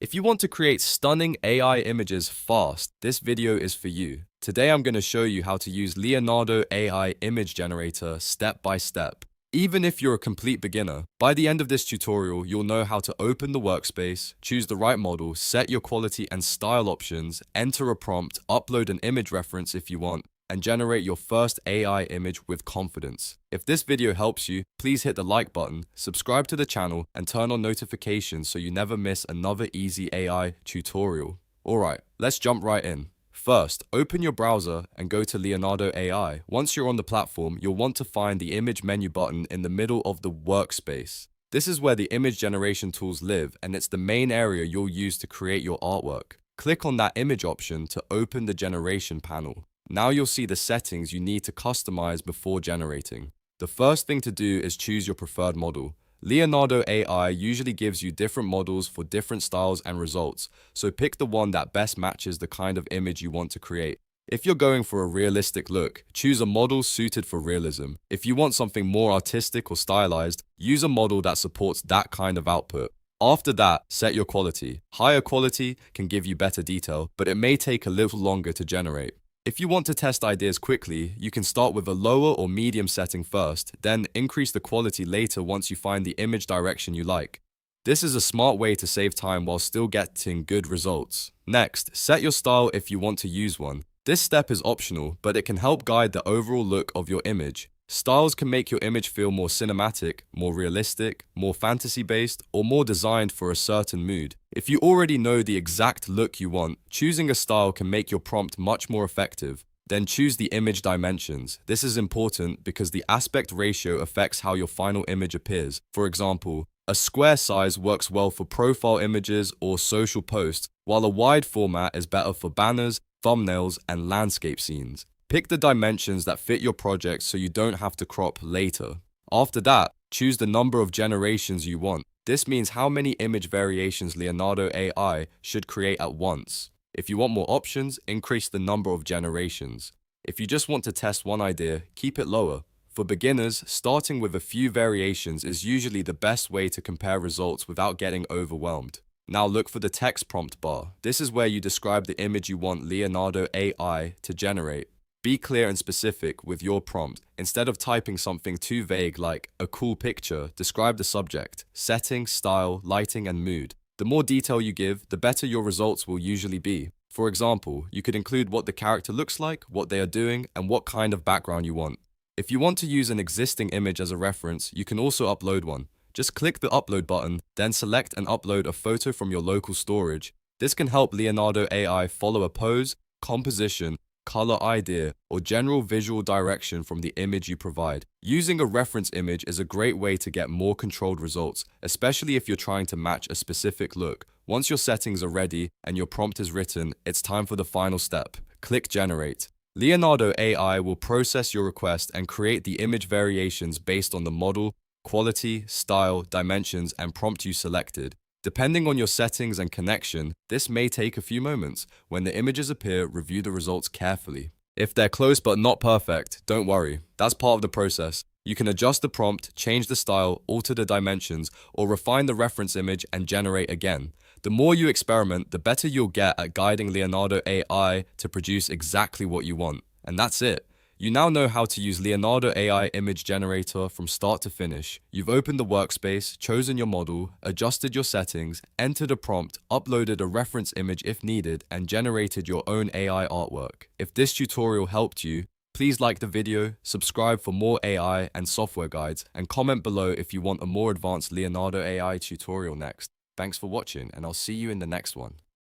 If you want to create stunning AI images fast, this video is for you. Today I'm going to show you how to use Leonardo AI image generator step by step. Even if you're a complete beginner, by the end of this tutorial, you'll know how to open the workspace, choose the right model, set your quality and style options, enter a prompt, upload an image reference if you want, and generate your first AI image with confidence. If this video helps you, please hit the like button, subscribe to the channel, and turn on notifications so you never miss another easy AI tutorial. Alright, let's jump right in. First, open your browser and go to Leonardo AI. Once you're on the platform, you'll want to find the image menu button in the middle of the workspace. This is where the image generation tools live, and it's the main area you'll use to create your artwork. Click on that image option to open the generation panel. Now you'll see the settings you need to customize before generating. The first thing to do is choose your preferred model. Leonardo AI usually gives you different models for different styles and results, so pick the one that best matches the kind of image you want to create. If you're going for a realistic look, choose a model suited for realism. If you want something more artistic or stylized, use a model that supports that kind of output. After that, set your quality. Higher quality can give you better detail, but it may take a little longer to generate. If you want to test ideas quickly, you can start with a lower or medium setting first, then increase the quality later once you find the image direction you like. This is a smart way to save time while still getting good results. Next, set your style if you want to use one. This step is optional, but it can help guide the overall look of your image. Styles can make your image feel more cinematic, more realistic, more fantasy-based, or more designed for a certain mood. If you already know the exact look you want, choosing a style can make your prompt much more effective. Then choose the image dimensions. This is important because the aspect ratio affects how your final image appears. For example, a square size works well for profile images or social posts, while a wide format is better for banners, thumbnails, and landscape scenes. Pick the dimensions that fit your project so you don't have to crop later. After that, choose the number of generations you want. This means how many image variations Leonardo AI should create at once. If you want more options, increase the number of generations. If you just want to test one idea, keep it lower. For beginners, starting with a few variations is usually the best way to compare results without getting overwhelmed. Now look for the text prompt bar. This is where you describe the image you want Leonardo AI to generate. Be clear and specific with your prompt. Instead of typing something too vague like a cool picture, describe the subject, setting, style, lighting, and mood. The more detail you give, the better your results will usually be. For example, you could include what the character looks like, what they are doing, and what kind of background you want. If you want to use an existing image as a reference, you can also upload one. Just click the upload button, then select and upload a photo from your local storage. This can help Leonardo AI follow a pose, composition, color idea, or general visual direction from the image you provide. Using a reference image is a great way to get more controlled results, especially if you're trying to match a specific look. Once your settings are ready and your prompt is written, it's time for the final step. Click Generate. Leonardo AI will process your request and create the image variations based on the model, quality, style, dimensions, and prompt you selected. Depending on your settings and connection, this may take a few moments. When the images appear, review the results carefully. If they're close but not perfect, don't worry. That's part of the process. You can adjust the prompt, change the style, alter the dimensions, or refine the reference image and generate again. The more you experiment, the better you'll get at guiding Leonardo AI to produce exactly what you want. And that's it. You now know how to use Leonardo AI image generator from start to finish. You've opened the workspace, chosen your model, adjusted your settings, entered a prompt, uploaded a reference image if needed, and generated your own AI artwork. If this tutorial helped you, please like the video, subscribe for more AI and software guides, and comment below if you want a more advanced Leonardo AI tutorial next. Thanks for watching, and I'll see you in the next one.